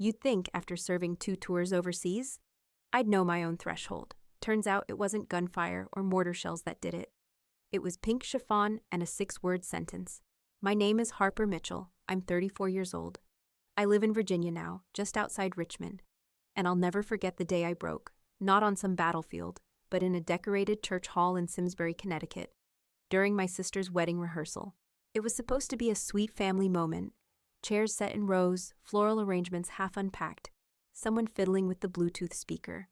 You'd think after serving 2 tours overseas, I'd know my own threshold. Turns out it wasn't gunfire or mortar shells that did it. It was pink chiffon and a 6-word sentence. My name is Harper Mitchell. I'm 34 years old. I live in Virginia now, just outside Richmond. And I'll never forget the day I broke, not on some battlefield, but in a decorated church hall in Simsbury, Connecticut, during my sister's wedding rehearsal. It was supposed to be a sweet family moment. Chairs set in rows, floral arrangements half unpacked, someone fiddling with the Bluetooth speaker.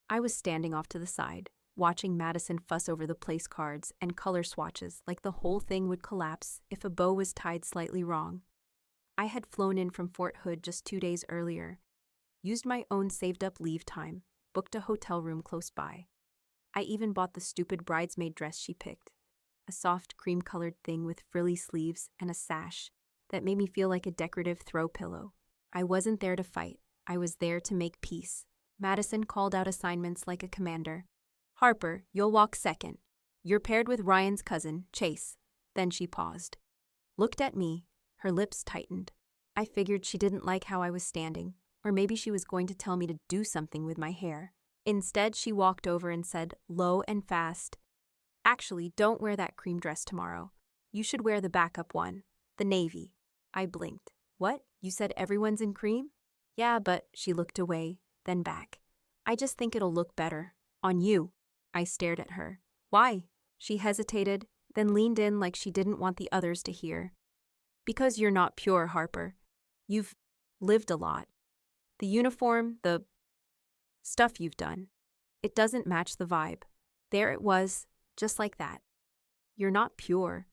I was standing off to the side, watching Madison fuss over the place cards and color swatches like the whole thing would collapse if a bow was tied slightly wrong. I had flown in from Fort Hood just 2 days earlier, used my own saved-up leave time, booked a hotel room close by. I even bought the stupid bridesmaid dress she picked, a soft cream-colored thing with frilly sleeves and a sash that made me feel like a decorative throw pillow. I wasn't there to fight. I was there to make peace. Madison called out assignments like a commander. Harper, you'll walk second. You're paired with Ryan's cousin, Chase. Then she paused. Looked at me. Her lips tightened. I figured she didn't like how I was standing, or maybe she was going to tell me to do something with my hair. Instead, she walked over and said, low and fast, "Actually, don't wear that cream dress tomorrow. You should wear the backup one, the navy." I blinked. What? You said everyone's in cream? Yeah, but she looked away, then back. I just think it'll look better. On you. I stared at her. Why? She hesitated, then leaned in like she didn't want the others to hear. Because you're not pure, Harper. You've lived a lot. The uniform, the stuff you've done, it doesn't match the vibe. There it was, just like that. You're not pure.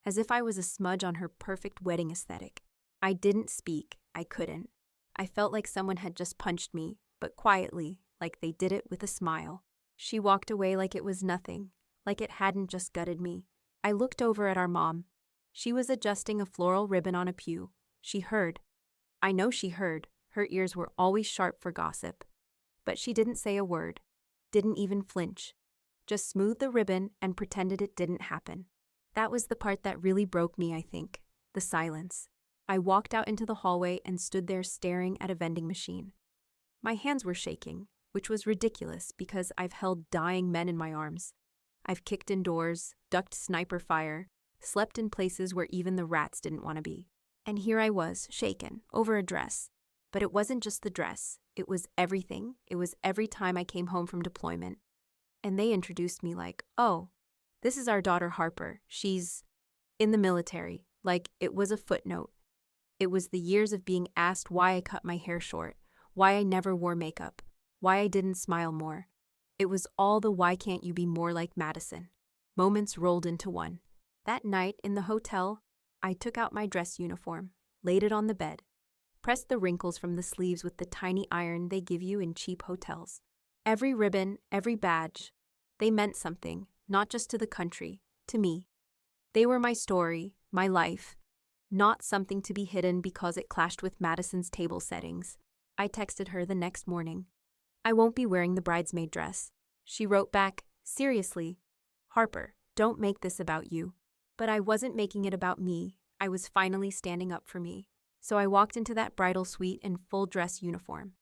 As if I was a smudge on her perfect wedding aesthetic. I didn't speak. I couldn't. I felt like someone had just punched me, but quietly, like they did it with a smile. She walked away like it was nothing, like it hadn't just gutted me. I looked over at our mom. She was adjusting a floral ribbon on a pew. She heard. I know she heard. Her ears were always sharp for gossip. But she didn't say a word, didn't even flinch. Just smoothed the ribbon and pretended it didn't happen. That was the part that really broke me, I think. The silence. I walked out into the hallway and stood there staring at a vending machine. My hands were shaking, which was ridiculous because I've held dying men in my arms. I've kicked in doors, ducked sniper fire, slept in places where even the rats didn't want to be. And here I was, shaken, over a dress. But it wasn't just the dress. It was everything. It was every time I came home from deployment. And they introduced me like, oh, this is our daughter Harper. She's in the military. Like it was a footnote. It was the years of being asked why I cut my hair short, why I never wore makeup, why I didn't smile more. It was all the why can't you be more like Madison. Moments rolled into one. That night in the hotel, I took out my dress uniform, laid it on the bed, pressed the wrinkles from the sleeves with the tiny iron they give you in cheap hotels. Every ribbon, every badge, they meant something, not just to the country, to me. They were my story, my life, not something to be hidden because it clashed with Madison's table settings. I texted her the next morning. I won't be wearing the bridesmaid dress. She wrote back, seriously, Harper, don't make this about you. But I wasn't making it about me. I was finally standing up for me. So I walked into that bridal suite in full dress uniform.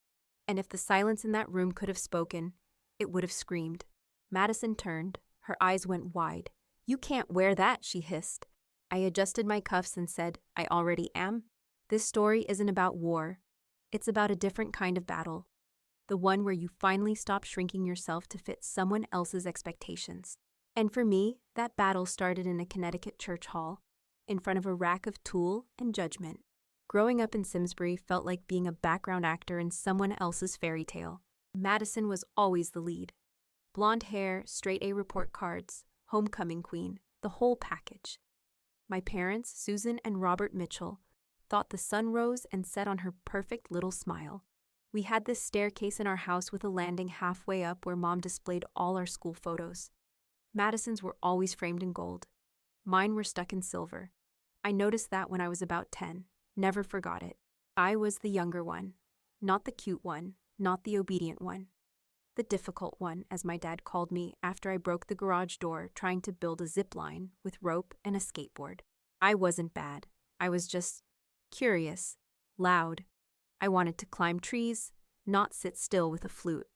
And if the silence in that room could have spoken, it would have screamed. Madison turned. Her eyes went wide. You can't wear that, she hissed. I adjusted my cuffs and said, I already am. This story isn't about war. It's about a different kind of battle. The one where you finally stop shrinking yourself to fit someone else's expectations. And for me, that battle started in a Connecticut church hall, in front of a rack of tulle and judgment. Growing up in Simsbury felt like being a background actor in someone else's fairy tale. Madison was always the lead. Blonde hair, straight A report cards, homecoming queen, the whole package. My parents, Susan and Robert Mitchell, thought the sun rose and set on her perfect little smile. We had this staircase in our house with a landing halfway up where Mom displayed all our school photos. Madison's were always framed in gold. Mine were stuck in silver. I noticed that when I was about 10. Never forgot it. I was the younger one. Not the cute one, not the obedient one. The difficult one, as my dad called me after I broke the garage door trying to build a zip line with rope and a skateboard. I wasn't bad. I was just curious, loud. I wanted to climb trees, not sit still with a flute.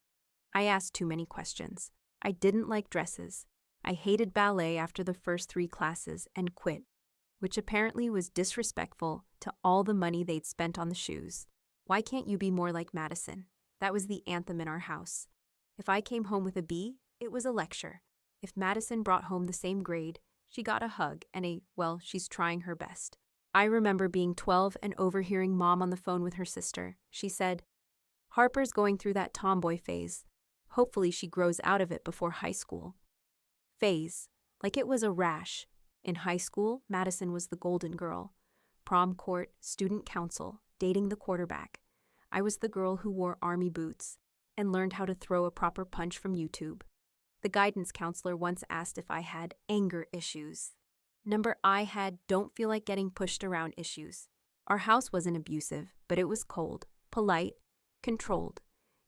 I asked too many questions. I didn't like dresses. I hated ballet after the first 3 classes and quit, which apparently was disrespectful to all the money they'd spent on the shoes. Why can't you be more like Madison? That was the anthem in our house. If I came home with a B, it was a lecture. If Madison brought home the same grade, she got a hug and well, she's trying her best. I remember being 12 and overhearing Mom on the phone with her sister. She said, "Harper's going through that tomboy phase. Hopefully she grows out of it before high school." Phase, like it was a rash. In high school, Madison was the golden girl. Prom court, student council, dating the quarterback. I was the girl who wore army boots and learned how to throw a proper punch from YouTube. The guidance counselor once asked if I had anger issues. I had don't feel like getting pushed around issues. Our house wasn't abusive, but it was cold, polite, controlled.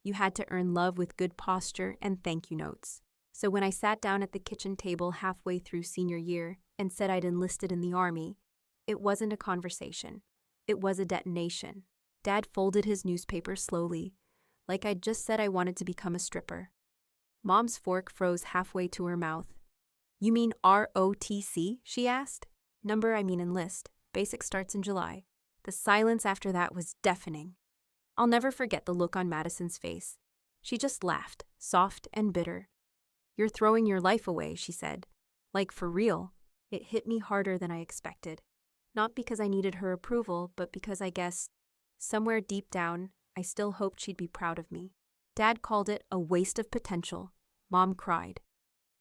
You had to earn love with good posture and thank you notes. So when I sat down at the kitchen table halfway through senior year and said I'd enlisted in the Army, it wasn't a conversation. It was a detonation. Dad folded his newspaper slowly, like I'd just said I wanted to become a stripper. Mom's fork froze halfway to her mouth. "You mean ROTC?" she asked. Enlist. Basic starts in July. The silence after that was deafening. I'll never forget the look on Madison's face. She just laughed, soft and bitter. "You're throwing your life away," she said. Like for real. It hit me harder than I expected. Not because I needed her approval, but because I guess, somewhere deep down, I still hoped she'd be proud of me. Dad called it a waste of potential. Mom cried.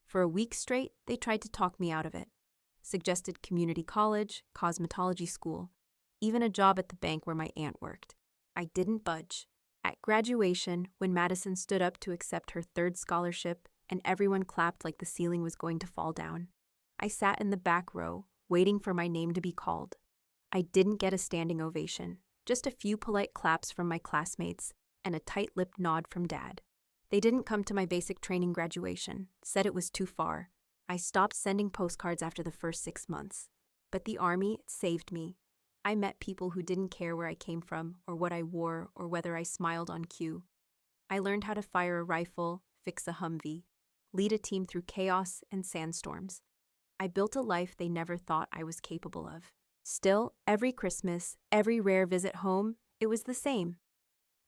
For a week straight, they tried to talk me out of it. Suggested community college, cosmetology school, even a job at the bank where my aunt worked. I didn't budge. At graduation, when Madison stood up to accept her 3rd scholarship and everyone clapped like the ceiling was going to fall down, I sat in the back row, waiting for my name to be called. I didn't get a standing ovation, just a few polite claps from my classmates and a tight-lipped nod from Dad. They didn't come to my basic training graduation, said it was too far. I stopped sending postcards after the first 6 months. But the Army saved me. I met people who didn't care where I came from or what I wore or whether I smiled on cue. I learned how to fire a rifle, fix a Humvee, lead a team through chaos and sandstorms. I built a life they never thought I was capable of. Still, every Christmas, every rare visit home, it was the same.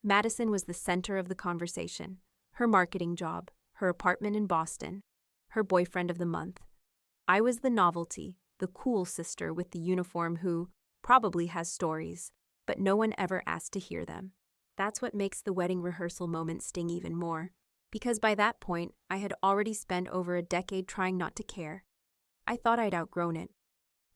Madison was the center of the conversation. Her marketing job, her apartment in Boston, her boyfriend of the month. I was the novelty, the cool sister with the uniform who probably has stories, but no one ever asked to hear them. That's what makes the wedding rehearsal moment sting even more. Because by that point, I had already spent over a decade trying not to care. I thought I'd outgrown it.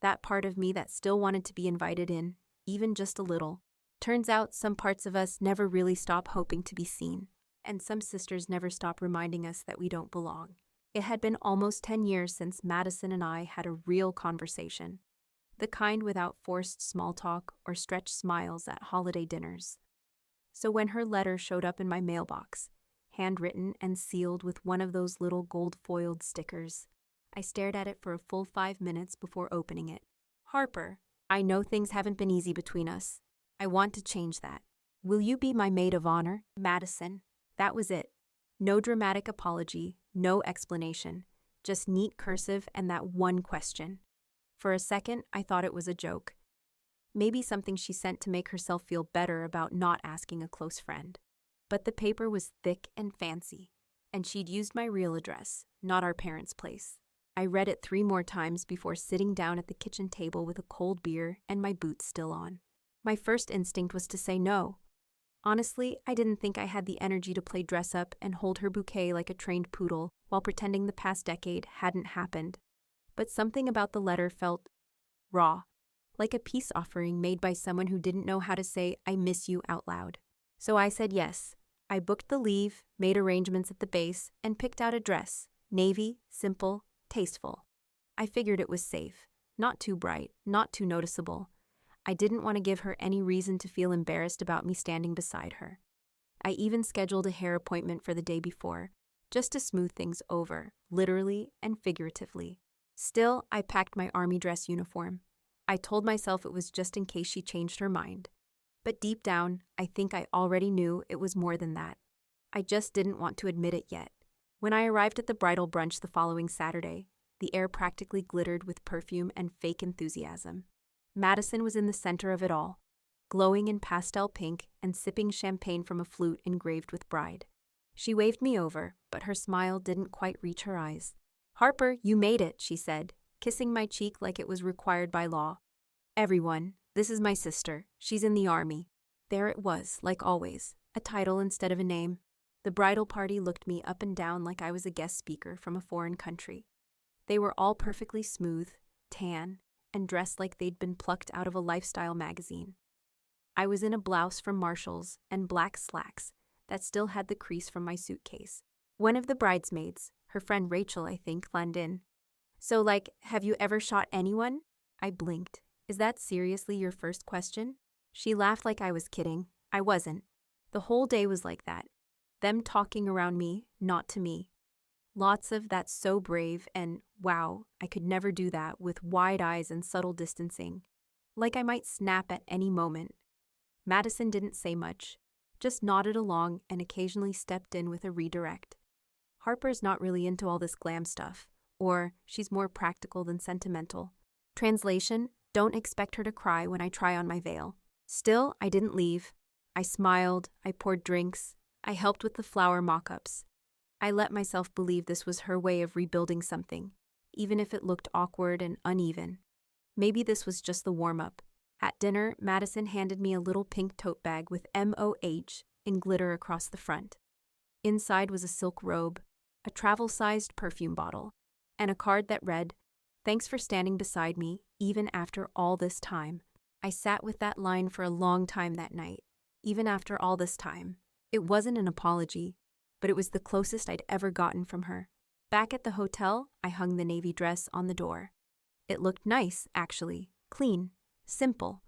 That part of me that still wanted to be invited in, even just a little. Turns out some parts of us never really stop hoping to be seen. And some sisters never stop reminding us that we don't belong. It had been almost 10 years since Madison and I had a real conversation. The kind without forced small talk or stretched smiles at holiday dinners. So when her letter showed up in my mailbox, handwritten and sealed with one of those little gold-foiled stickers, I stared at it for a full 5 minutes before opening it. "Harper, I know things haven't been easy between us. I want to change that. Will you be my maid of honor, Madison?" That was it. No dramatic apology, no explanation, just neat cursive and that one question. For a second, I thought it was a joke. Maybe something she sent to make herself feel better about not asking a close friend. But the paper was thick and fancy, and she'd used my real address, not our parents' place. I read it 3 more times before sitting down at the kitchen table with a cold beer and my boots still on. My first instinct was to say no. Honestly, I didn't think I had the energy to play dress-up and hold her bouquet like a trained poodle while pretending the past decade hadn't happened. But something about the letter felt raw, like a peace offering made by someone who didn't know how to say "I miss you" out loud. So I said yes. I booked the leave, made arrangements at the base, and picked out a dress. Navy, simple, tasteful. I figured it was safe. Not too bright, not too noticeable. I didn't want to give her any reason to feel embarrassed about me standing beside her. I even scheduled a hair appointment for the day before, just to smooth things over, literally and figuratively. Still, I packed my army dress uniform. I told myself it was just in case she changed her mind. But deep down, I think I already knew it was more than that. I just didn't want to admit it yet. When I arrived at the bridal brunch the following Saturday, the air practically glittered with perfume and fake enthusiasm. Madison was in the center of it all, glowing in pastel pink and sipping champagne from a flute engraved with bride. She waved me over, but her smile didn't quite reach her eyes. "Harper, you made it," she said, kissing my cheek like it was required by law. "Everyone, this is my sister. She's in the army." There it was, like always, a title instead of a name. The bridal party looked me up and down like I was a guest speaker from a foreign country. They were all perfectly smooth, tan, and dressed like they'd been plucked out of a lifestyle magazine. I was in a blouse from Marshall's and black slacks that still had the crease from my suitcase. One of the bridesmaids, her friend Rachel, I think, leaned in. "So, have you ever shot anyone?" I blinked. "Is that seriously your first question?" She laughed like I was kidding. I wasn't. The whole day was like that. Them talking around me, not to me. Lots of "that's so brave" and "wow, I could never do that," with wide eyes and subtle distancing. Like I might snap at any moment. Madison didn't say much, just nodded along and occasionally stepped in with a redirect. "Harper's not really into all this glam stuff," or "she's more practical than sentimental." Translation: don't expect her to cry when I try on my veil. Still, I didn't leave. I smiled, I poured drinks, I helped with the flower mock-ups. I let myself believe this was her way of rebuilding something, even if it looked awkward and uneven. Maybe this was just the warm-up. At dinner, Madison handed me a little pink tote bag with MOH in glitter across the front. Inside was a silk robe, a travel-sized perfume bottle, and a card that read, "Thanks for standing beside me, even after all this time." I sat with that line for a long time that night. Even after all this time. It wasn't an apology, but it was the closest I'd ever gotten from her. Back at the hotel, I hung the navy dress on the door. It looked nice, actually, clean, simple.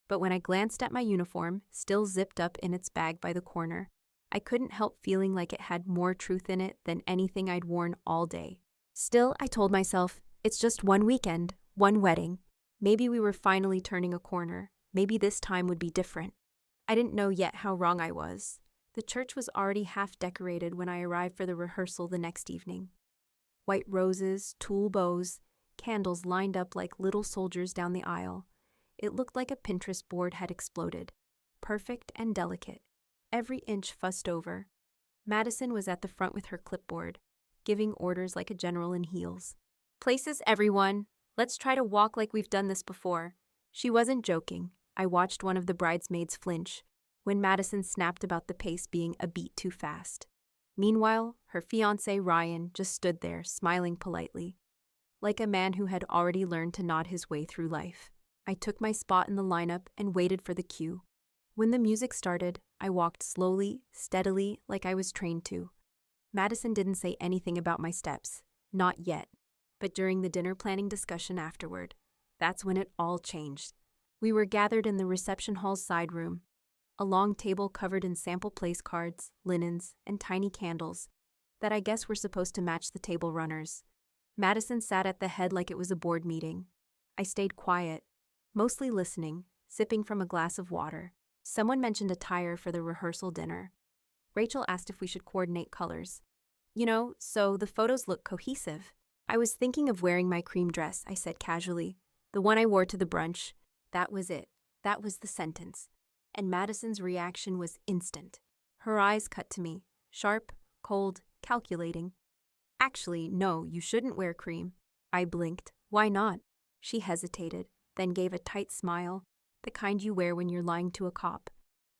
But when I glanced at my uniform, still zipped up in its bag by the corner, I couldn't help feeling like it had more truth in it than anything I'd worn all day. Still, I told myself, it's just one weekend, one wedding. Maybe we were finally turning a corner. Maybe this time would be different. I didn't know yet how wrong I was. The church was already half decorated when I arrived for the rehearsal the next evening. White roses, tulle bows, candles lined up like little soldiers down the aisle. It looked like a Pinterest board had exploded. Perfect and delicate. Every inch fussed over. Madison was at the front with her clipboard, giving orders like a general in heels. "Places, everyone. Let's try to walk like we've done this before." She wasn't joking. I watched one of the bridesmaids flinch when Madison snapped about the pace being a beat too fast. Meanwhile, her fiancé Ryan just stood there, smiling politely, like a man who had already learned to nod his way through life. I took my spot in the lineup and waited for the cue. When the music started, I walked slowly, steadily, like I was trained to. Madison didn't say anything about my steps, not yet. But during the dinner planning discussion afterward, that's when it all changed. We were gathered in the reception hall's side room, a long table covered in sample place cards, linens, and tiny candles that I guess were supposed to match the table runners. Madison sat at the head like it was a board meeting. I stayed quiet, mostly listening, sipping from a glass of water. Someone mentioned attire for the rehearsal dinner. Rachel asked if we should coordinate colors. So the photos look cohesive. "I was thinking of wearing my cream dress," I said casually. "The one I wore to the brunch." That was it. That was the sentence. And Madison's reaction was instant. Her eyes cut to me, sharp, cold, calculating. "Actually, no, you shouldn't wear cream." I blinked. "Why not?" She hesitated, then gave a tight smile, the kind you wear when you're lying to a cop.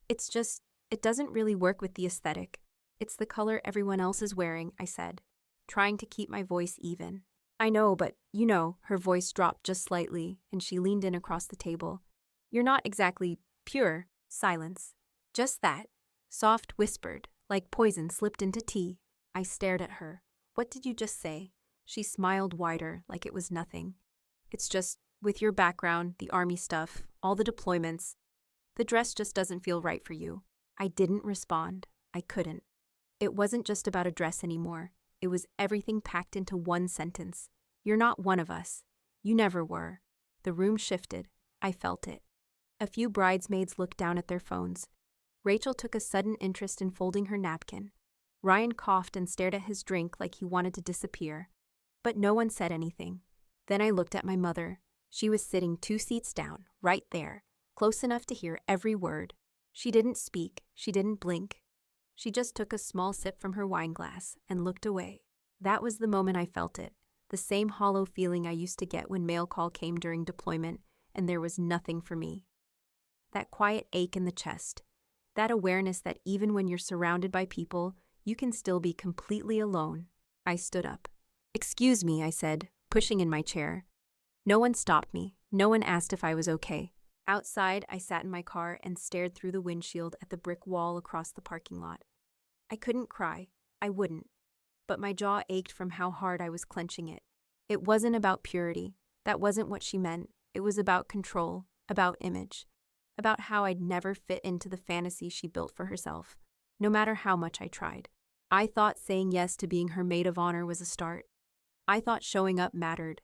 It doesn't really work with the aesthetic. It's the color everyone else is wearing," I said, trying to keep my voice even. "I know, but her voice dropped just slightly, and she leaned in across the table. "You're not exactly pure." Silence. Just that. Soft whispered, like poison slipped into tea. I stared at her. "What did you just say?" She smiled wider, like it was nothing. "It's just, with your background, the army stuff, all the deployments, the dress just doesn't feel right for you." I didn't respond. I couldn't. It wasn't just about a dress anymore. It was everything packed into one sentence. "You're not one of us. You never were." The room shifted. I felt it. A few bridesmaids looked down at their phones. Rachel took a sudden interest in folding her napkin. Ryan coughed and stared at his drink like he wanted to disappear. But no one said anything. Then I looked at my mother. She was sitting 2 seats down, right there, close enough to hear every word. She didn't speak, she didn't blink. She just took a small sip from her wine glass and looked away. That was the moment I felt it, the same hollow feeling I used to get when mail call came during deployment and there was nothing for me. That quiet ache in the chest, that awareness that even when you're surrounded by people, you can still be completely alone. I stood up. "Excuse me," I said, pushing in my chair. No one stopped me. No one asked if I was okay. Outside, I sat in my car and stared through the windshield at the brick wall across the parking lot. I couldn't cry. I wouldn't. But my jaw ached from how hard I was clenching it. It wasn't about purity. That wasn't what she meant. It was about control, about image, about how I'd never fit into the fantasy she built for herself, no matter how much I tried. I thought saying yes to being her maid of honor was a start. I thought showing up mattered.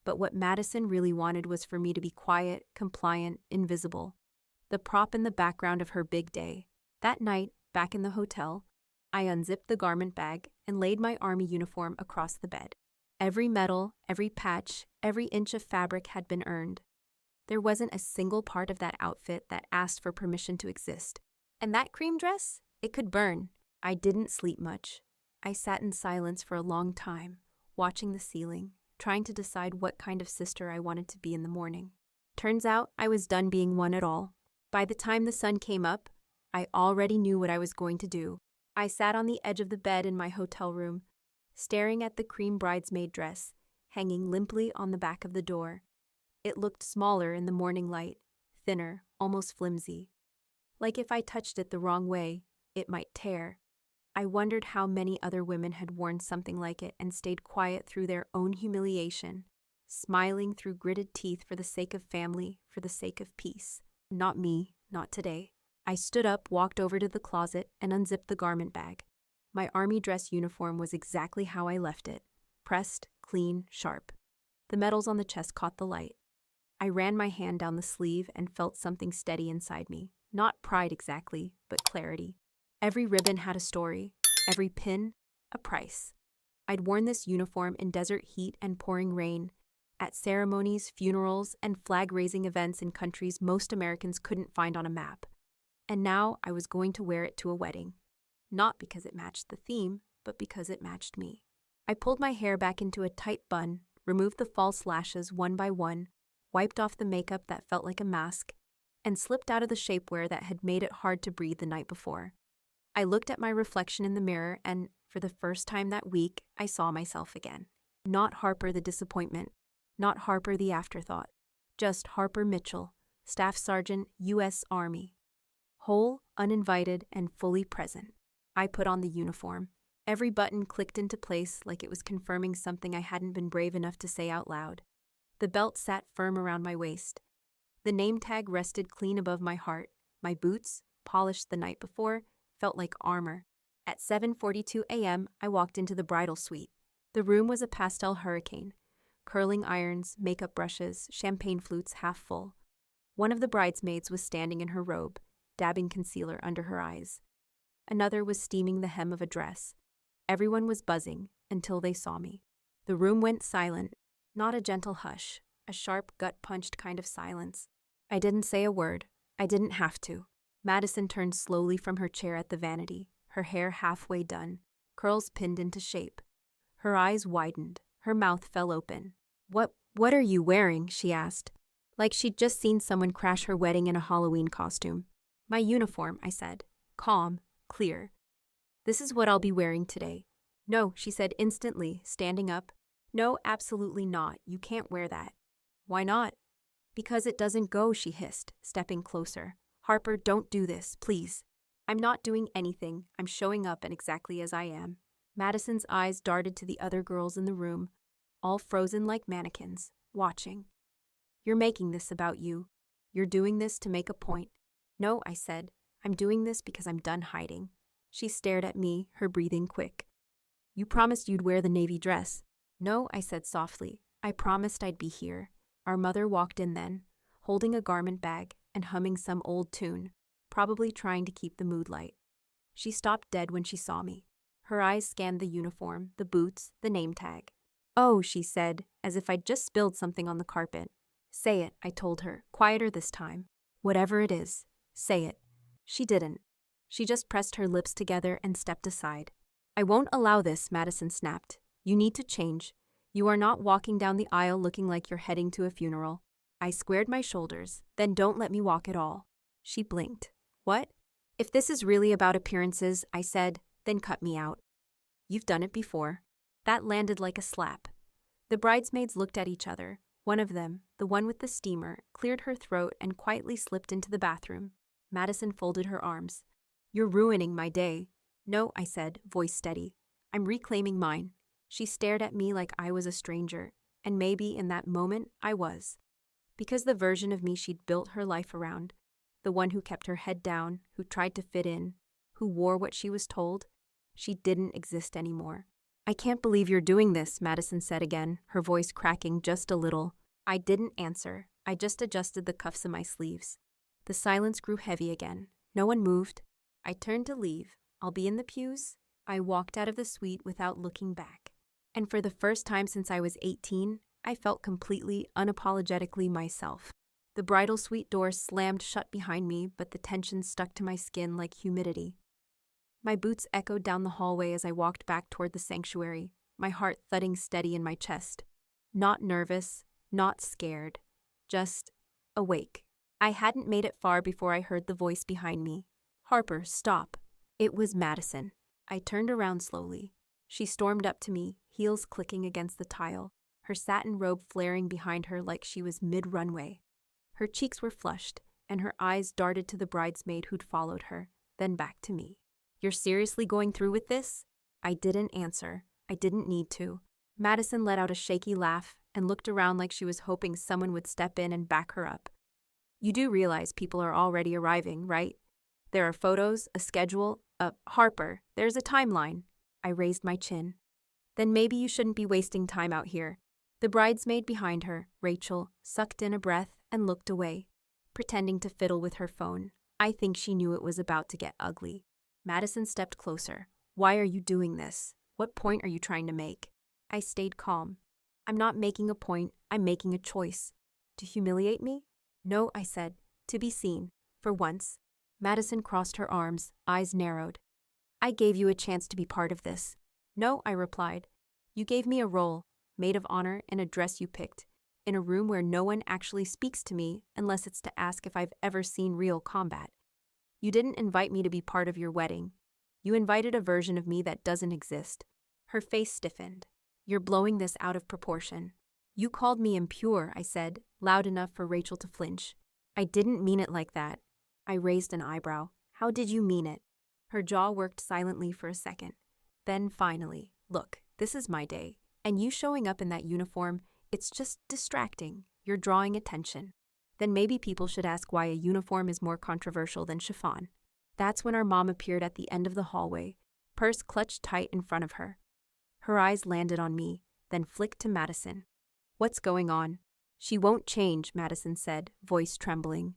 But what Madison really wanted was for me to be quiet, compliant, invisible. The prop in the background of her big day. That night, back in the hotel, I unzipped the garment bag and laid my army uniform across the bed. Every medal, every patch, every inch of fabric had been earned. There wasn't a single part of that outfit that asked for permission to exist. And that cream dress? It could burn. I didn't sleep much. I sat in silence for a long time, watching the ceiling, trying to decide what kind of sister I wanted to be in the morning. Turns out I was done being one at all. By the time the sun came up, I already knew what I was going to do. I sat on the edge of the bed in my hotel room, staring at the cream bridesmaid dress, hanging limply on the back of the door. It looked smaller in the morning light, thinner, almost flimsy. Like if I touched it the wrong way, it might tear. I wondered how many other women had worn something like it and stayed quiet through their own humiliation, smiling through gritted teeth for the sake of family, for the sake of peace. Not me, not today. I stood up, walked over to the closet, and unzipped the garment bag. My army dress uniform was exactly how I left it, pressed, clean, sharp. The medals on the chest caught the light. I ran my hand down the sleeve and felt something steady inside me. Not pride exactly, but clarity. Every ribbon had a story, every pin, a price. I'd worn this uniform in desert heat and pouring rain, at ceremonies, funerals, and flag-raising events in countries most Americans couldn't find on a map. And now I was going to wear it to a wedding. Not because it matched the theme, but because it matched me. I pulled my hair back into a tight bun, removed the false lashes one by one, wiped off the makeup that felt like a mask, and slipped out of the shapewear that had made it hard to breathe the night before. I looked at my reflection in the mirror and, for the first time that week, I saw myself again. Not Harper the disappointment, not Harper the afterthought, just Harper Mitchell, Staff Sergeant, U.S. Army. Whole, uninvited, and fully present. I put on the uniform. Every button clicked into place like it was confirming something I hadn't been brave enough to say out loud. The belt sat firm around my waist. The name tag rested clean above my heart. My boots, polished the night before, felt like armor. At 7:42 a.m., I walked into the bridal suite. The room was a pastel hurricane. Curling irons, makeup brushes, champagne flutes half full. One of the bridesmaids was standing in her robe, dabbing concealer under her eyes. Another was steaming the hem of a dress. Everyone was buzzing until they saw me. The room went silent, not a gentle hush, a sharp, gut-punched kind of silence. I didn't say a word. I didn't have to. Madison turned slowly from her chair at the vanity, her hair halfway done, curls pinned into shape. Her eyes widened. Her mouth fell open. What are you wearing?" she asked, like she'd just seen someone crash her wedding in a Halloween costume. "My uniform," I said, calm, clear. "This is what I'll be wearing today." "No," she said instantly, standing up. "No, absolutely not. You can't wear that." "Why not?" "Because it doesn't go," she hissed, stepping closer. "Harper, don't do this, please." "I'm not doing anything. I'm showing up and exactly as I am." Madison's eyes darted to the other girls in the room, all frozen like mannequins, watching. "You're making this about you. You're doing this to make a point." "No," I said. "I'm doing this because I'm done hiding." She stared at me, her breathing quick. "You promised you'd wear the navy dress." "No," I said softly. "I promised I'd be here." Our mother walked in then, holding a garment bag, and humming some old tune, probably trying to keep the mood light. She stopped dead when she saw me. Her eyes scanned the uniform, the boots, the name tag. "Oh," she said, as if I'd just spilled something on the carpet. "Say it," I told her, quieter this time. "Whatever it is, say it." She didn't. She just pressed her lips together and stepped aside. "I won't allow this," Madison snapped. "You need to change. You are not walking down the aisle looking like you're heading to a funeral." I squared my shoulders. "Then don't let me walk at all." She blinked. "What?" "If this is really about appearances," I said, "then cut me out. You've done it before." That landed like a slap. The bridesmaids looked at each other. One of them, the one with the steamer, cleared her throat and quietly slipped into the bathroom. Madison folded her arms. "You're ruining my day." "No," I said, voice steady. "I'm reclaiming mine." She stared at me like I was a stranger, and maybe in that moment I was. Because the version of me she'd built her life around, the one who kept her head down, who tried to fit in, who wore what she was told, she didn't exist anymore. "I can't believe you're doing this," Madison said again, her voice cracking just a little. I didn't answer. I just adjusted the cuffs of my sleeves. The silence grew heavy again. No one moved. I turned to leave. "I'll be in the pews." I walked out of the suite without looking back. And for the first time since I was 18, I felt completely, unapologetically myself. The bridal suite door slammed shut behind me, but the tension stuck to my skin like humidity. My boots echoed down the hallway as I walked back toward the sanctuary, my heart thudding steady in my chest. Not nervous, not scared, just awake. I hadn't made it far before I heard the voice behind me. "Harper, stop." It was Madison. I turned around slowly. She stormed up to me, heels clicking against the tile, her satin robe flaring behind her like she was mid-runway. Her cheeks were flushed, and her eyes darted to the bridesmaid who'd followed her, then back to me. "You're seriously going through with this?" I didn't answer. I didn't need to. Madison let out a shaky laugh and looked around like she was hoping someone would step in and back her up. "You do realize people are already arriving, right? There are photos, a schedule, Harper, there's a timeline." I raised my chin. "Then maybe you shouldn't be wasting time out here." The bridesmaid behind her, Rachel, sucked in a breath and looked away, pretending to fiddle with her phone. I think she knew it was about to get ugly. Madison stepped closer. "Why are you doing this? What point are you trying to make?" I stayed calm. "I'm not making a point, I'm making a choice." "To humiliate me?" "No," I said. "To be seen. For once." Madison crossed her arms, eyes narrowed. "I gave you a chance to be part of this." "No," I replied. "You gave me a role, maid of honor, in a dress you picked, in a room where no one actually speaks to me unless it's to ask if I've ever seen real combat. You didn't invite me to be part of your wedding. You invited a version of me that doesn't exist." Her face stiffened. "You're blowing this out of proportion." "You called me impure," I said, loud enough for Rachel to flinch. "I didn't mean it like that." I raised an eyebrow. "How did you mean it?" Her jaw worked silently for a second. Then finally, "Look, this is my day, and you showing up in that uniform, it's just distracting. You're drawing attention. Then maybe people should ask why a uniform is more controversial than chiffon." That's when our mom appeared at the end of the hallway, purse clutched tight in front of her. Her eyes landed on me, then flicked to Madison. "What's going on?" "She won't change," Madison said, voice trembling.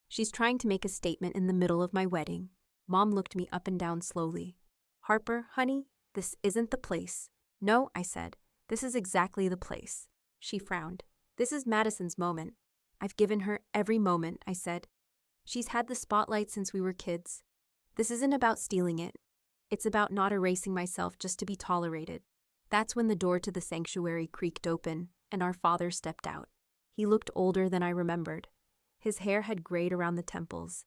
"She's trying to make a statement in the middle of my wedding." Mom looked me up and down slowly. "Harper, honey, this isn't the place." "No," I said. "This is exactly the place." She frowned. "This is Madison's moment." "I've given her every moment," I said. "She's had the spotlight since we were kids. This isn't about stealing it. It's about not erasing myself just to be tolerated." That's when the door to the sanctuary creaked open, and our father stepped out. He looked older than I remembered. His hair had grayed around the temples,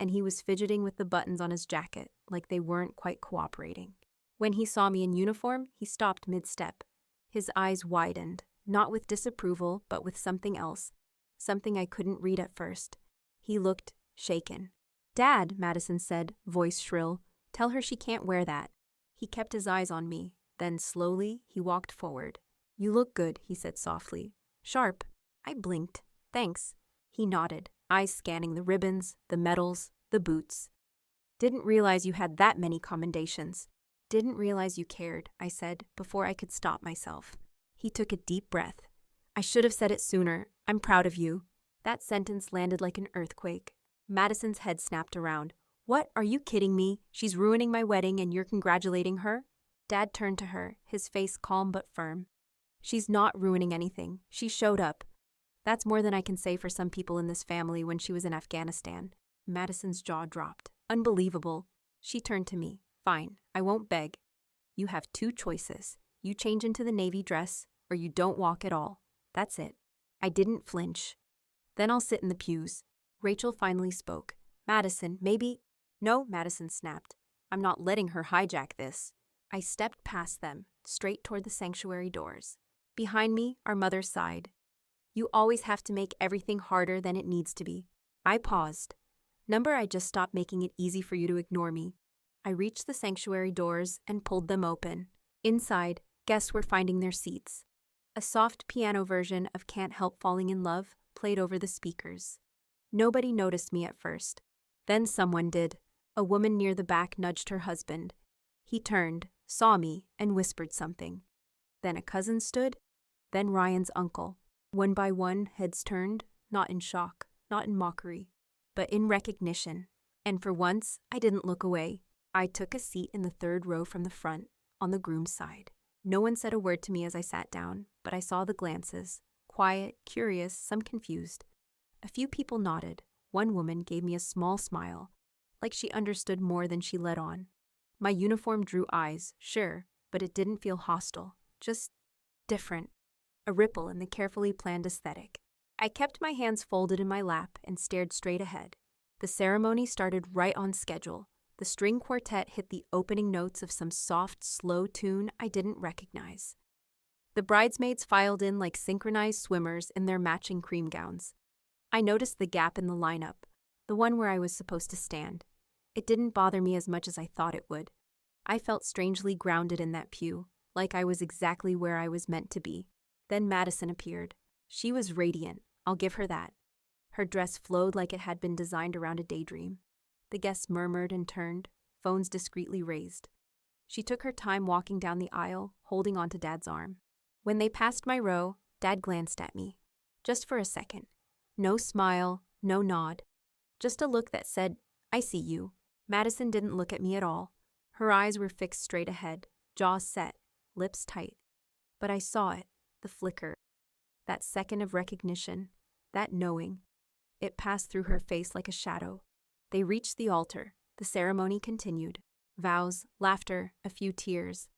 and he was fidgeting with the buttons on his jacket like they weren't quite cooperating. When he saw me in uniform, he stopped mid-step. His eyes widened, not with disapproval, but with something else, something I couldn't read at first. He looked shaken. "Dad," Madison said, voice shrill, "tell her she can't wear that." He kept his eyes on me. Then slowly, he walked forward. "You look good," he said softly. "Sharp." I blinked. "Thanks." He nodded, eyes scanning the ribbons, the medals, the boots. "Didn't realize you had that many commendations." "Didn't realize you cared," I said, before I could stop myself. He took a deep breath. "I should have said it sooner. I'm proud of you." That sentence landed like an earthquake. Madison's head snapped around. What? Are you kidding me? She's ruining my wedding and you're congratulating her? Dad turned to her, his face calm but firm. She's not ruining anything. She showed up. That's more than I can say for some people in this family when she was in Afghanistan. Madison's jaw dropped. Unbelievable. She turned to me. Fine, I won't beg. You have two choices. You change into the navy dress, or you don't walk at all. That's it. I didn't flinch. Then I'll sit in the pews. Rachel finally spoke. Madison, maybe… No, Madison snapped. I'm not letting her hijack this. I stepped past them, straight toward the sanctuary doors. Behind me, our mother sighed. You always have to make everything harder than it needs to be. I paused. Number, I just stopped making it easy for you to ignore me. I reached the sanctuary doors and pulled them open. Inside, guests were finding their seats. A soft piano version of Can't Help Falling in Love played over the speakers. Nobody noticed me at first. Then someone did. A woman near the back nudged her husband. He turned, saw me, and whispered something. Then a cousin stood, then Ryan's uncle. One by one, heads turned, not in shock, not in mockery, but in recognition. And for once, I didn't look away. I took a seat in the third row from the front, on the groom's side. No one said a word to me as I sat down, but I saw the glances, quiet, curious, some confused. A few people nodded. One woman gave me a small smile, like she understood more than she let on. My uniform drew eyes, sure, but it didn't feel hostile, just different. A ripple in the carefully planned aesthetic. I kept my hands folded in my lap and stared straight ahead. The ceremony started right on schedule. The string quartet hit the opening notes of some soft, slow tune I didn't recognize. The bridesmaids filed in like synchronized swimmers in their matching cream gowns. I noticed the gap in the lineup, the one where I was supposed to stand. It didn't bother me as much as I thought it would. I felt strangely grounded in that pew, like I was exactly where I was meant to be. Then Madison appeared. She was radiant, I'll give her that. Her dress flowed like it had been designed around a daydream. The guests murmured and turned, phones discreetly raised. She took her time walking down the aisle, holding onto Dad's arm. When they passed my row, Dad glanced at me. Just for a second. No smile, no nod. Just a look that said, I see you. Madison didn't look at me at all. Her eyes were fixed straight ahead, jaws set, lips tight. But I saw it, the flicker. That second of recognition, that knowing. It passed through her face like a shadow. They reached the altar. The ceremony continued. Vows, laughter, a few tears.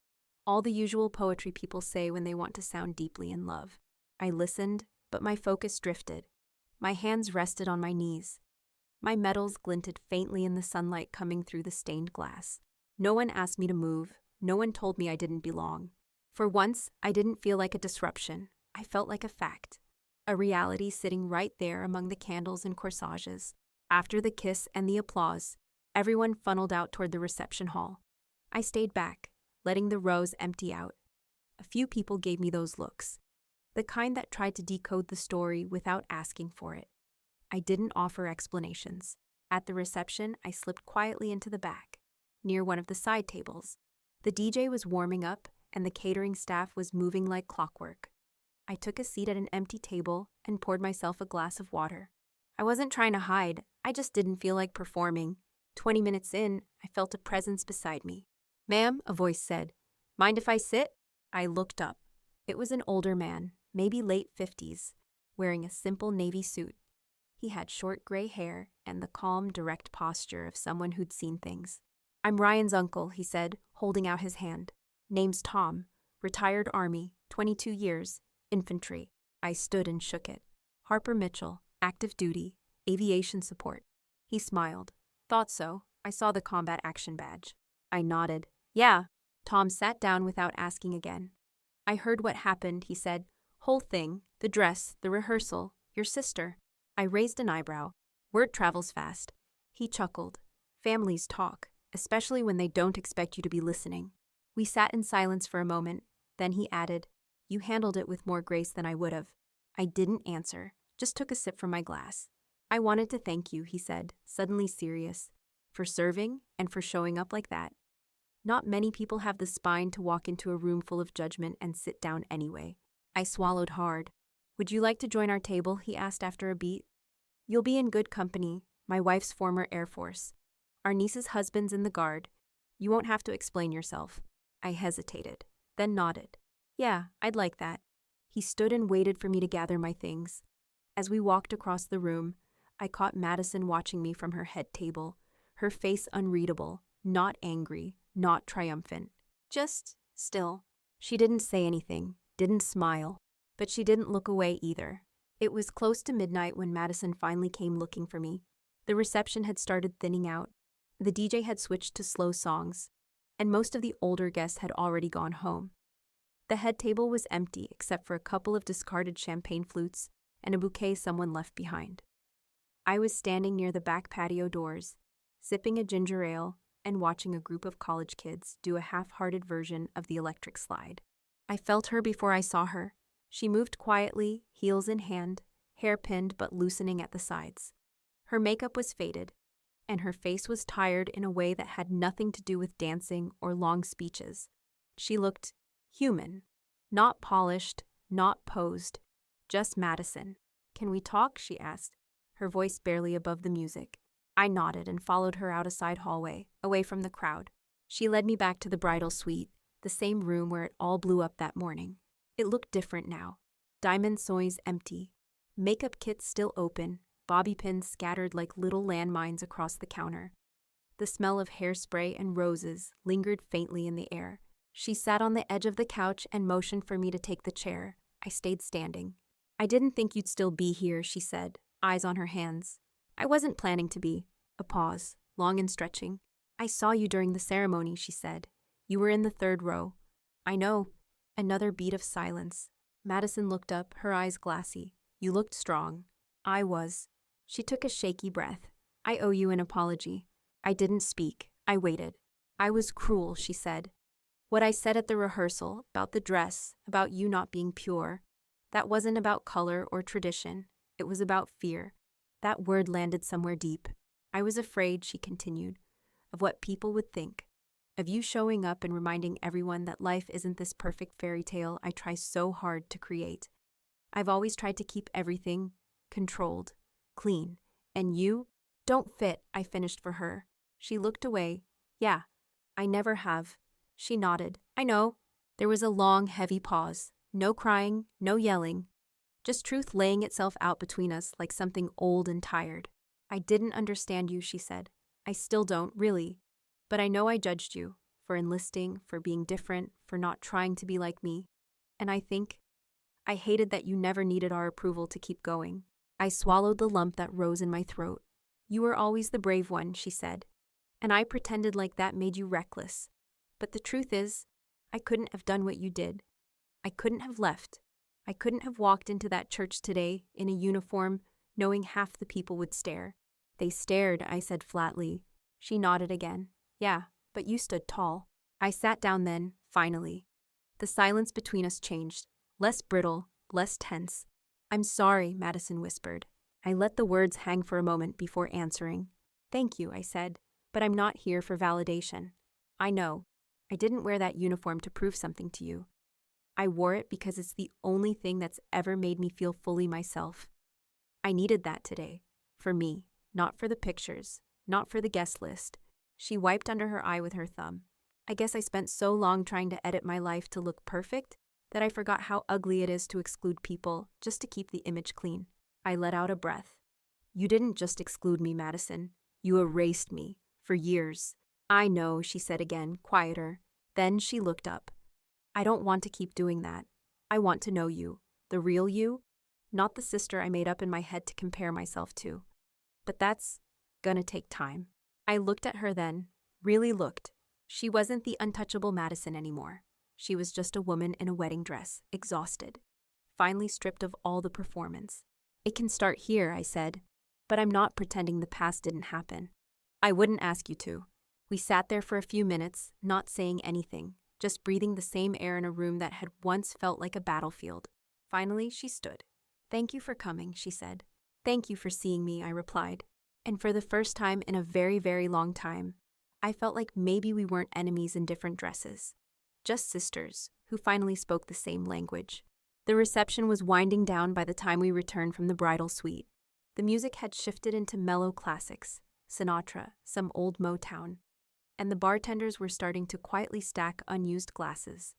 All the usual poetry people say when they want to sound deeply in love. I listened, but my focus drifted. My hands rested on my knees. My medals glinted faintly in the sunlight coming through the stained glass. No one asked me to move. No one told me I didn't belong. For once, I didn't feel like a disruption. I felt like a fact. A reality sitting right there among the candles and corsages. After the kiss and the applause, everyone funneled out toward the reception hall. I stayed back, letting the rows empty out. A few people gave me those looks, the kind that tried to decode the story without asking for it. I didn't offer explanations. At the reception, I slipped quietly into the back, near one of the side tables. The DJ was warming up, and the catering staff was moving like clockwork. I took a seat at an empty table and poured myself a glass of water. I wasn't trying to hide, I just didn't feel like performing. 20 minutes in, I felt a presence beside me. Ma'am, a voice said. Mind if I sit? I looked up. It was an older man, maybe late 50s, wearing a simple navy suit. He had short gray hair and the calm, direct posture of someone who'd seen things. I'm Ryan's uncle, he said, holding out his hand. Name's Tom, retired Army, 22 years, infantry. I stood and shook it. Harper Mitchell, active duty, aviation support. He smiled. Thought so. I saw the combat action badge. I nodded. Yeah. Tom sat down without asking again. I heard what happened, he said. Whole thing, the dress, the rehearsal, your sister. I raised an eyebrow. Word travels fast. He chuckled. Families talk, especially when they don't expect you to be listening. We sat in silence for a moment. Then he added, You handled it with more grace than I would have. I didn't answer, just took a sip from my glass. I wanted to thank you, he said, suddenly serious, for serving and for showing up like that. Not many people have the spine to walk into a room full of judgment and sit down anyway. I swallowed hard. Would you like to join our table? He asked after a beat. You'll be in good company, my wife's former Air Force. Our niece's husband's in the Guard. You won't have to explain yourself. I hesitated, then nodded. Yeah, I'd like that. He stood and waited for me to gather my things. As we walked across the room, I caught Madison watching me from her head table, her face unreadable, not angry, not triumphant. Just still. She didn't say anything, didn't smile, but she didn't look away either. It was close to midnight when Madison finally came looking for me. The reception had started thinning out. The DJ had switched to slow songs, and most of the older guests had already gone home. The head table was empty except for a couple of discarded champagne flutes and a bouquet someone left behind. I was standing near the back patio doors, sipping a ginger ale and watching a group of college kids do a half-hearted version of the electric slide. I felt her before I saw her. She moved quietly, heels in hand, hair pinned but loosening at the sides. Her makeup was faded, and her face was tired in a way that had nothing to do with dancing or long speeches. She looked human, not polished, not posed, just Madison. "Can we talk?" she asked, her voice barely above the music. I nodded and followed her out a side hallway, away from the crowd. She led me back to the bridal suite, the same room where it all blew up that morning. It looked different now. Diamond soys empty, makeup kits still open, bobby pins scattered like little landmines across the counter. The smell of hairspray and roses lingered faintly in the air. She sat on the edge of the couch and motioned for me to take the chair. I stayed standing. "I didn't think you'd still be here," she said, eyes on her hands. "I wasn't planning to be." A pause, long and stretching. "I saw you during the ceremony," she said. "You were in the third row." "I know." Another beat of silence. Madison looked up, her eyes glassy. "You looked strong." I was. She took a shaky breath. "I owe you an apology." I didn't speak. I waited. "I was cruel," she said. "What I said at the rehearsal, about the dress, about you not being pure, that wasn't about color or tradition. It was about fear." That word landed somewhere deep. "I was afraid," she continued, "of what people would think. Of you showing up and reminding everyone that life isn't this perfect fairy tale I try so hard to create. I've always tried to keep everything controlled, clean. And you don't fit," I finished for her. She looked away. "Yeah, I never have." She nodded. "I know." There was a long, heavy pause. No crying, no yelling. Just truth laying itself out between us like something old and tired. "I didn't understand you," she said. "I still don't, really. But I know I judged you, for enlisting, for being different, for not trying to be like me. And I hated that you never needed our approval to keep going." I swallowed the lump that rose in my throat. "You were always the brave one," she said. "And I pretended like that made you reckless. But the truth is, I couldn't have done what you did. I couldn't have left. I couldn't have walked into that church today in a uniform, knowing half the people would stare." "They stared," I said flatly. She nodded again. "Yeah, but you stood tall." I sat down then, finally. The silence between us changed, less brittle, less tense. "I'm sorry," Madison whispered. I let the words hang for a moment before answering. "Thank you," I said, "but I'm not here for validation. I know. I didn't wear that uniform to prove something to you. I wore it because it's the only thing that's ever made me feel fully myself. I needed that today. For me, not for the pictures, not for the guest list." She wiped under her eye with her thumb. "I guess I spent so long trying to edit my life to look perfect that I forgot how ugly it is to exclude people just to keep the image clean." I let out a breath. "You didn't just exclude me, Madison. You erased me. For years." "I know," she said again, quieter. Then she looked up. "I don't want to keep doing that. I want to know you, the real you, not the sister I made up in my head to compare myself to. But that's gonna take time." I looked at her then, really looked. She wasn't the untouchable Madison anymore. She was just a woman in a wedding dress, exhausted, finally stripped of all the performance. "It can start here," I said, "but I'm not pretending the past didn't happen. I wouldn't ask you to." We sat there for a few minutes, not saying anything, just breathing the same air in a room that had once felt like a battlefield. Finally, she stood. "Thank you for coming," she said. "Thank you for seeing me," I replied. And for the first time in a very, very long time, I felt like maybe we weren't enemies in different dresses, just sisters who finally spoke the same language. The reception was winding down by the time we returned from the bridal suite. The music had shifted into mellow classics, Sinatra, some old Motown, and the bartenders were starting to quietly stack unused glasses.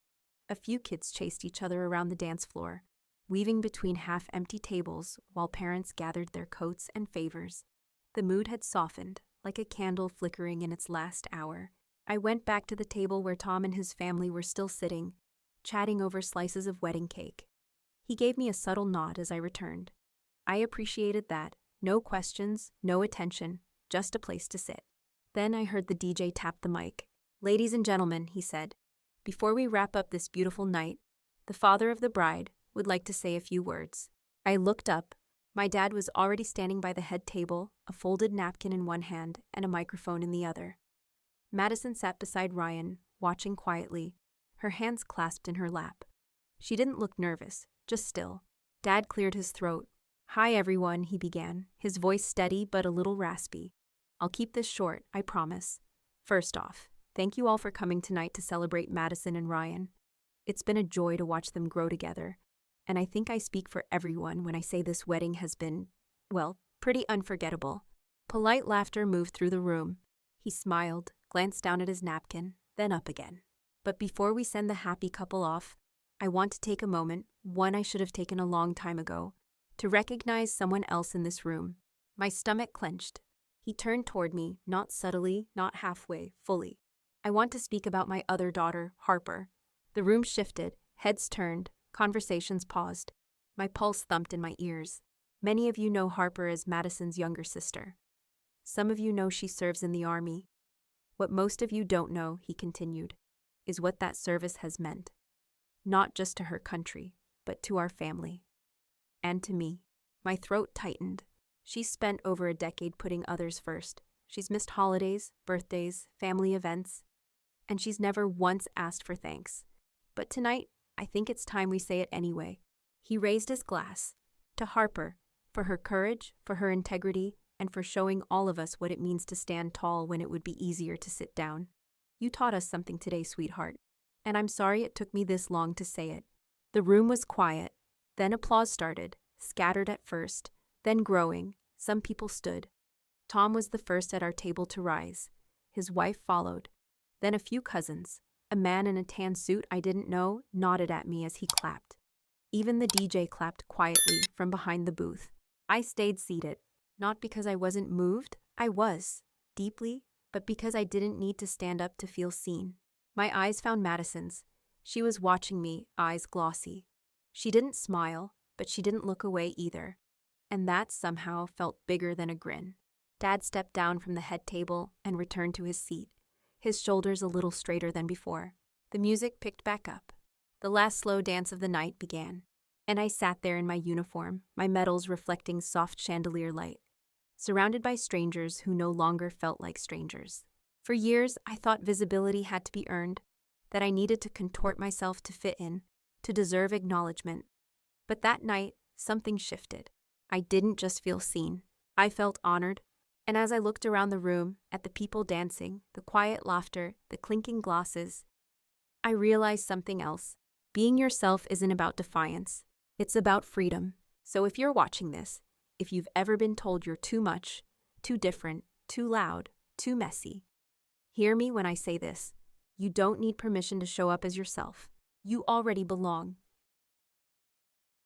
A few kids chased each other around the dance floor, weaving between half-empty tables while parents gathered their coats and favors. The mood had softened, like a candle flickering in its last hour. I went back to the table where Tom and his family were still sitting, chatting over slices of wedding cake. He gave me a subtle nod as I returned. I appreciated that. No questions, no attention, just a place to sit. Then I heard the DJ tap the mic. "Ladies and gentlemen," he said, "before we wrap up this beautiful night, the father of the bride would like to say a few words." I looked up. My dad was already standing by the head table, a folded napkin in one hand and a microphone in the other. Madison sat beside Ryan, watching quietly, her hands clasped in her lap. She didn't look nervous, just still. Dad cleared his throat. "Hi everyone," he began, his voice steady but a little raspy. "I'll keep this short, I promise. First off, thank you all for coming tonight to celebrate Madison and Ryan. It's been a joy to watch them grow together, and I think I speak for everyone when I say this wedding has been, well, pretty unforgettable." Polite laughter moved through the room. He smiled, glanced down at his napkin, then up again. "But before we send the happy couple off, I want to take a moment, one I should have taken a long time ago, to recognize someone else in this room." My stomach clenched. He turned toward me, not subtly, not halfway, fully. "I want to speak about my other daughter, Harper." The room shifted, heads turned, conversations paused. My pulse thumped in my ears. Many of you know Harper as Madison's younger sister. Some of you know she serves in the army. What most of you don't know, he continued, is what that service has meant. Not just to her country, but to our family. And to me. My throat tightened. She's spent over a decade putting others first. She's missed holidays, birthdays, family events, and she's never once asked for thanks. But tonight, I think it's time we say it anyway. He raised his glass. To Harper, for her courage, for her integrity, and for showing all of us what it means to stand tall when it would be easier to sit down. You taught us something today, sweetheart. And I'm sorry it took me this long to say it. The room was quiet. Then applause started, scattered at first, then growing. Some people stood. Tom was the first at our table to rise. His wife followed. Then a few cousins. A man in a tan suit I didn't know nodded at me as he clapped. Even the DJ clapped quietly from behind the booth. I stayed seated. Not because I wasn't moved, I was, deeply, but because I didn't need to stand up to feel seen. My eyes found Madison's. She was watching me, eyes glossy. She didn't smile, but she didn't look away either. And that somehow felt bigger than a grin. Dad stepped down from the head table and returned to his seat, his shoulders a little straighter than before. The music picked back up. The last slow dance of the night began. And I sat there in my uniform, my medals reflecting soft chandelier light, surrounded by strangers who no longer felt like strangers. For years, I thought visibility had to be earned, that I needed to contort myself to fit in, to deserve acknowledgement. But that night, something shifted. I didn't just feel seen. I felt honored. And as I looked around the room, at the people dancing, the quiet laughter, the clinking glasses, I realized something else. Being yourself isn't about defiance. It's about freedom. So if you're watching this, if you've ever been told you're too much, too different, too loud, too messy, hear me when I say this. You don't need permission to show up as yourself. You already belong.